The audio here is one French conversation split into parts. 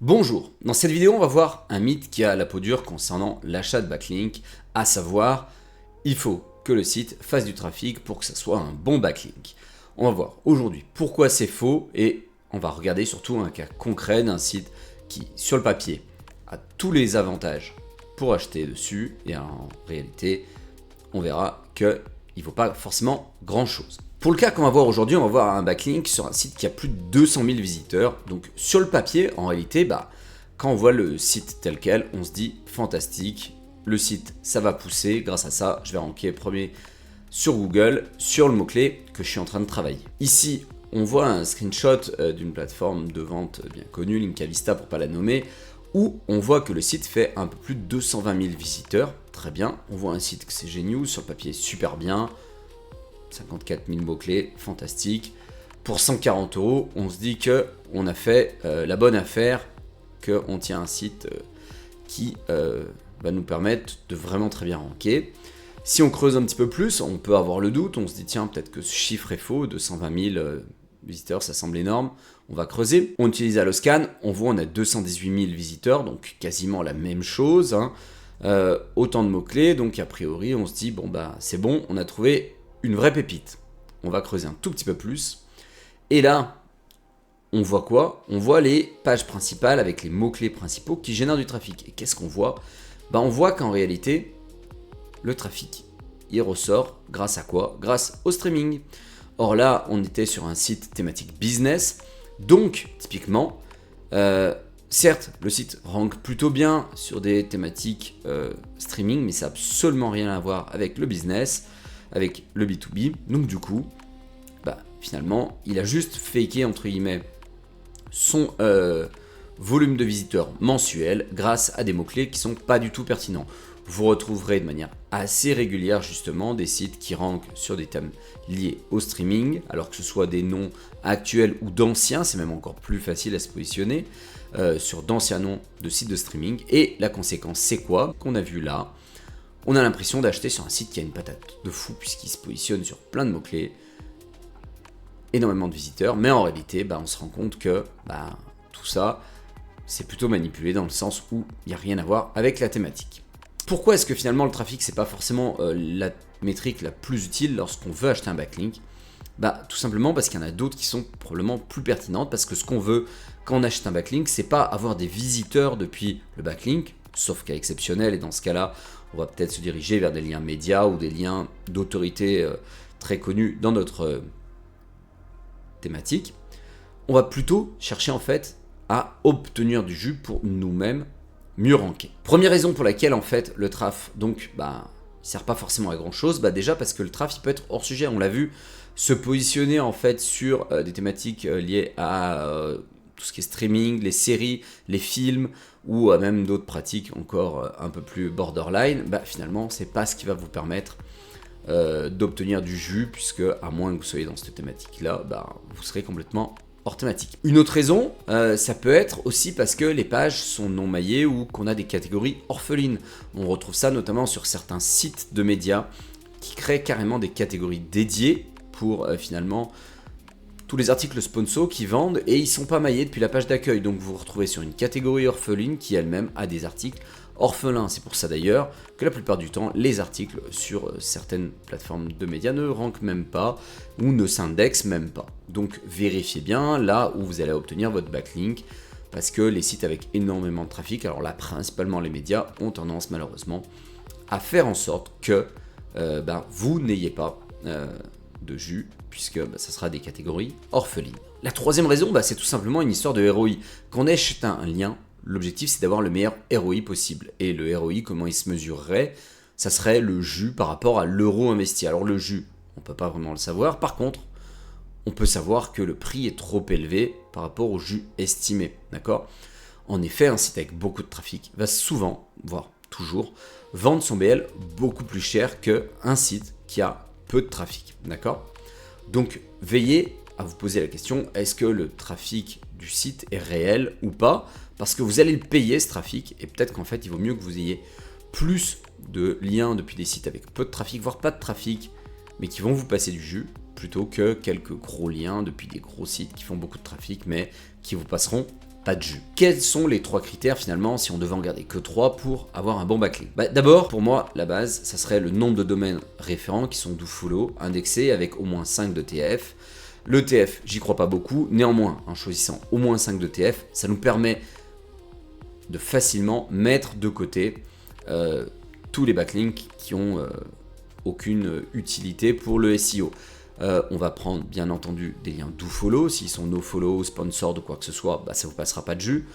Bonjour, dans cette vidéo on va voir un mythe qui a la peau dure concernant l'achat de backlink, à savoir, il faut que le site fasse du trafic pour que ça soit un bon backlink. On va voir aujourd'hui pourquoi c'est faux et on va regarder surtout un cas concret d'un site qui, sur le papier, a tous les avantages pour acheter dessus et en réalité, on verra qu'il ne vaut pas forcément grand chose. Pour le cas qu'on va voir aujourd'hui, on va voir un backlink sur un site qui a plus de 200 000 visiteurs. Donc sur le papier, en réalité, quand on voit le site tel quel, on se dit fantastique, le site ça va pousser, grâce à ça je vais ranker premier sur Google, sur le mot-clé que je suis en train de travailler. Ici, on voit un screenshot d'une plateforme de vente bien connue, Linkavista pour pas la nommer, où on voit que le site fait un peu plus de 220 000 visiteurs. Très bien, on voit un site que c'est Genius, sur le papier super bien, 54 000 mots-clés, fantastique. Pour 140 €, on se dit qu'on a fait la bonne affaire, qu'on tient un site qui va nous permettre de vraiment très bien ranker. Si on creuse un petit peu plus, on peut avoir le doute, on se dit tiens, peut-être que ce chiffre est faux, 220 000 visiteurs, ça semble énorme, on va creuser. On utilise Alloscan, on voit on a 218 000 visiteurs, donc quasiment la même chose, hein. Autant de mots-clés, donc a priori on se dit bon c'est bon, on a trouvé une vraie pépite. On va creuser un tout petit peu plus. Et là, on voit quoi? On voit les pages principales avec les mots-clés principaux qui génèrent du trafic. Et qu'est-ce qu'on voit? On voit qu'en réalité, le trafic, il ressort grâce à quoi? Grâce au streaming. Or là, on était sur un site thématique business. Donc, typiquement, certes, le site rank plutôt bien sur des thématiques streaming, mais ça n'a absolument rien à voir avec le business, avec le B2B. Donc du coup, finalement, il a juste faké, entre guillemets, son volume de visiteurs mensuel grâce à des mots-clés qui sont pas du tout pertinents. Vous retrouverez de manière assez régulière justement des sites qui rankent sur des thèmes liés au streaming, alors que ce soit des noms actuels ou d'anciens, c'est même encore plus facile à se positionner sur d'anciens noms de sites de streaming. Et la conséquence, c'est quoi? Qu'on a vu là, on a l'impression d'acheter sur un site qui a une patate de fou puisqu'il se positionne sur plein de mots-clés, énormément de visiteurs, mais en réalité, on se rend compte que tout ça, c'est plutôt manipulé dans le sens où il n'y a rien à voir avec la thématique. Pourquoi est-ce que finalement le trafic, c'est pas forcément la métrique la plus utile lorsqu'on veut acheter un backlink? Tout simplement parce qu'il y en a d'autres qui sont probablement plus pertinentes, parce que ce qu'on veut quand on achète un backlink, c'est pas avoir des visiteurs depuis le backlink, sauf cas exceptionnel, et dans ce cas-là, on va peut-être se diriger vers des liens médias ou des liens d'autorité très connus dans notre thématique. On va plutôt chercher en fait à obtenir du jus pour nous-mêmes mieux ranker. Première raison pour laquelle en fait le traf donc il sert pas forcément à grand chose, déjà parce que le traf il peut être hors sujet, on l'a vu se positionner en fait sur des thématiques liées à tout ce qui est streaming, les séries, les films ou même d'autres pratiques encore un peu plus borderline, finalement c'est pas ce qui va vous permettre d'obtenir du jus, puisque à moins que vous soyez dans cette thématique là, vous serez complètement hors thématique. Une autre raison, ça peut être aussi parce que les pages sont non maillées ou qu'on a des catégories orphelines. On retrouve ça notamment sur certains sites de médias qui créent carrément des catégories dédiées pour finalement tous les articles sponsors qui vendent, et ils sont pas maillés depuis la page d'accueil. Donc vous vous retrouvez sur une catégorie orpheline qui elle-même a des articles orphelins. C'est pour ça d'ailleurs que la plupart du temps, les articles sur certaines plateformes de médias ne rankent même pas ou ne s'indexent même pas. Donc vérifiez bien là où vous allez obtenir votre backlink, parce que les sites avec énormément de trafic, alors là principalement les médias, ont tendance malheureusement à faire en sorte que vous n'ayez pas de jus, puisque ça sera des catégories orphelines. La troisième raison, c'est tout simplement une histoire de ROI. Quand on achète un lien, l'objectif c'est d'avoir le meilleur ROI possible. Et le ROI, comment il se mesurerait? Ça serait le jus par rapport à l'euro investi. Alors le jus, on peut pas vraiment le savoir. Par contre, on peut savoir que le prix est trop élevé par rapport au jus estimé. D'accord? En effet, un site avec beaucoup de trafic va souvent, voire toujours, vendre son BL beaucoup plus cher qu'un site qui a peu de trafic. D'accord? Donc veillez à vous poser la question, est-ce que le trafic du site est réel ou pas? Parce que vous allez le payer ce trafic, et peut-être qu'en fait il vaut mieux que vous ayez plus de liens depuis des sites avec peu de trafic, voire pas de trafic, mais qui vont vous passer du jus, plutôt que quelques gros liens depuis des gros sites qui font beaucoup de trafic, mais qui vous passeront pas pas de jus. Quels sont les 3 critères finalement si on devait en garder que 3 pour avoir un bon backlink? D'abord, pour moi, la base, ça serait le nombre de domaines référents qui sont dofollow, indexés avec au moins 5 de TF. Le TF, j'y crois pas beaucoup, néanmoins, en choisissant au moins 5 de TF, ça nous permet de facilement mettre de côté tous les backlinks qui ont aucune utilité pour le SEO. On va prendre bien entendu des liens dofollow, s'ils sont nofollow, sponsored ou quoi que ce soit, ça vous passera pas de jus.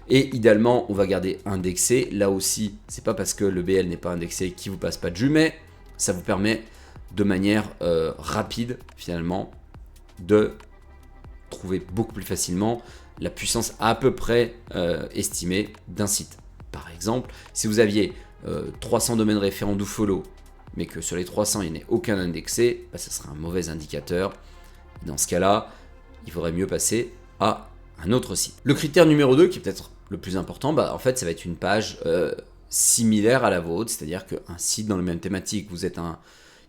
Et idéalement, on va garder indexé. Là aussi, c'est pas parce que le BL n'est pas indexé qu'il vous passe pas de jus, mais ça vous permet de manière rapide finalement de trouver beaucoup plus facilement la puissance à peu près estimée d'un site. Par exemple, si vous aviez 300 domaines référents dofollow, mais que sur les 300, il n'y en ait aucun indexé, ça sera un mauvais indicateur. Et dans ce cas-là, il faudrait mieux passer à un autre site. Le critère numéro 2, qui est peut-être le plus important, en fait, ça va être une page similaire à la vôtre, c'est-à-dire qu'un site dans la même thématique, vous êtes un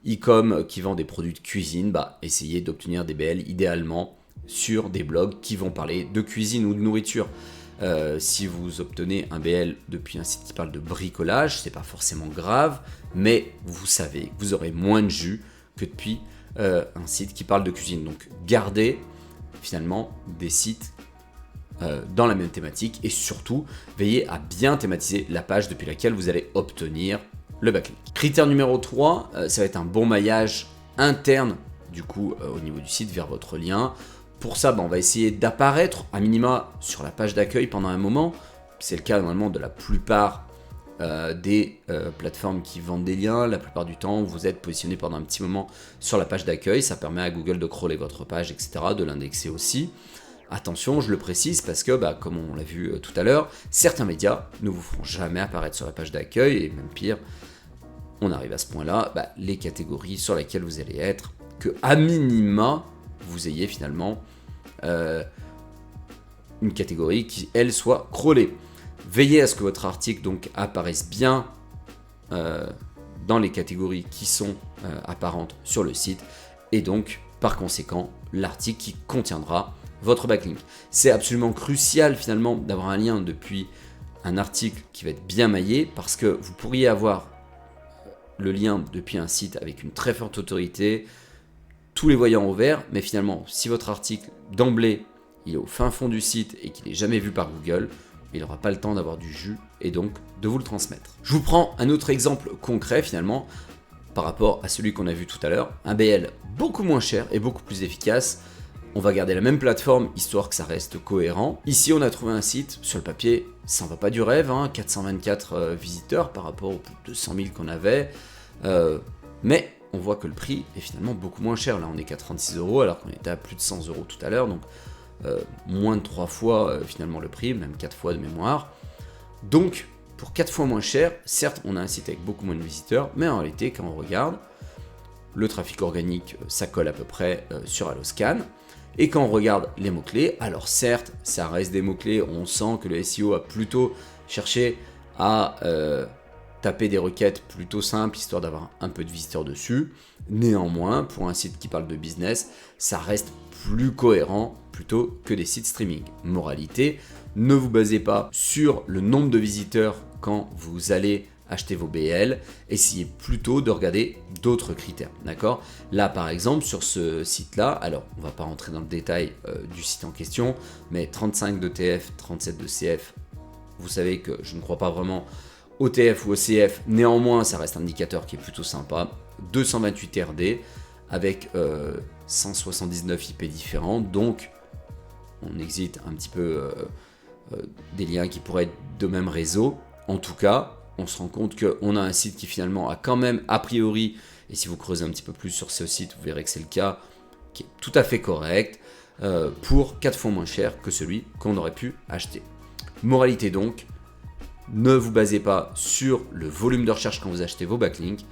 e-com qui vend des produits de cuisine, essayez d'obtenir des BL idéalement sur des blogs qui vont parler de cuisine ou de nourriture. Si vous obtenez un BL depuis un site qui parle de bricolage, c'est pas forcément grave, mais vous savez que vous aurez moins de jus que depuis un site qui parle de cuisine. Donc gardez finalement des sites dans la même thématique et surtout veillez à bien thématiser la page depuis laquelle vous allez obtenir le backlink. Critère numéro 3, ça va être un bon maillage interne du coup au niveau du site vers votre lien. Pour ça, on va essayer d'apparaître à minima sur la page d'accueil pendant un moment. C'est le cas normalement de la plupart des plateformes qui vendent des liens. La plupart du temps, vous êtes positionné pendant un petit moment sur la page d'accueil. Ça permet à Google de crawler votre page, etc., de l'indexer aussi. Attention, je le précise parce que, comme on l'a vu tout à l'heure, certains médias ne vous feront jamais apparaître sur la page d'accueil. Et même pire, on arrive à ce point-là, les catégories sur lesquelles vous allez être, que à minima, vous ayez finalement une catégorie qui, elle, soit crawlée. Veillez à ce que votre article donc apparaisse bien dans les catégories qui sont apparentes sur le site et donc, par conséquent, l'article qui contiendra votre backlink. C'est absolument crucial finalement d'avoir un lien depuis un article qui va être bien maillé parce que vous pourriez avoir le lien depuis un site avec une très forte autorité, tous les voyants au vert, mais finalement, si votre article d'emblée, il est au fin fond du site et qu'il n'est jamais vu par Google, il n'aura pas le temps d'avoir du jus et donc de vous le transmettre. Je vous prends un autre exemple concret finalement par rapport à celui qu'on a vu tout à l'heure, un BL beaucoup moins cher et beaucoup plus efficace. On va garder la même plateforme histoire que ça reste cohérent. Ici, on a trouvé un site, sur le papier, ça ne va pas du rêve, 424 visiteurs par rapport aux plus de 200 000 qu'on avait, mais on voit que le prix est finalement beaucoup moins cher. Là, on est qu'à 36 € alors qu'on était à plus de 100 € tout à l'heure, donc moins de 3 fois finalement le prix, même 4 fois de mémoire. Donc, pour 4 fois moins cher, certes, on a un site avec beaucoup moins de visiteurs, mais en réalité, quand on regarde, le trafic organique, ça colle à peu près sur Alloscan. Et quand on regarde les mots-clés, alors certes, ça reste des mots-clés, on sent que le SEO a plutôt cherché à taper des requêtes plutôt simples, histoire d'avoir un peu de visiteurs dessus. Néanmoins, pour un site qui parle de business, ça reste plus cohérent plutôt que des sites streaming. Moralité, ne vous basez pas sur le nombre de visiteurs quand vous allez acheter vos BL, essayez plutôt de regarder d'autres critères, d'accord? Là, par exemple, sur ce site-là, alors, on va pas rentrer dans le détail du site en question, mais 35 de TF, 37 de CF, vous savez que je ne crois pas vraiment au TF ou au CF, néanmoins, ça reste un indicateur qui est plutôt sympa. 228 RD, avec 179 IP différents, donc on exite un petit peu des liens qui pourraient être de même réseau. En tout cas, on se rend compte qu'on a un site qui finalement a quand même, a priori, et si vous creusez un petit peu plus sur ce site, vous verrez que c'est le cas, qui est tout à fait correct, pour 4 fois moins cher que celui qu'on aurait pu acheter. Moralité donc, ne vous basez pas sur le volume de recherche quand vous achetez vos backlinks,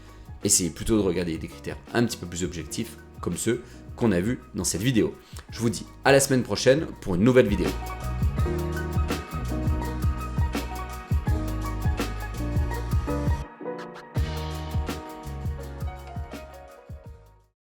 essayez plutôt de regarder des critères un petit peu plus objectifs, comme ceux qu'on a vus dans cette vidéo. Je vous dis à la semaine prochaine pour une nouvelle vidéo.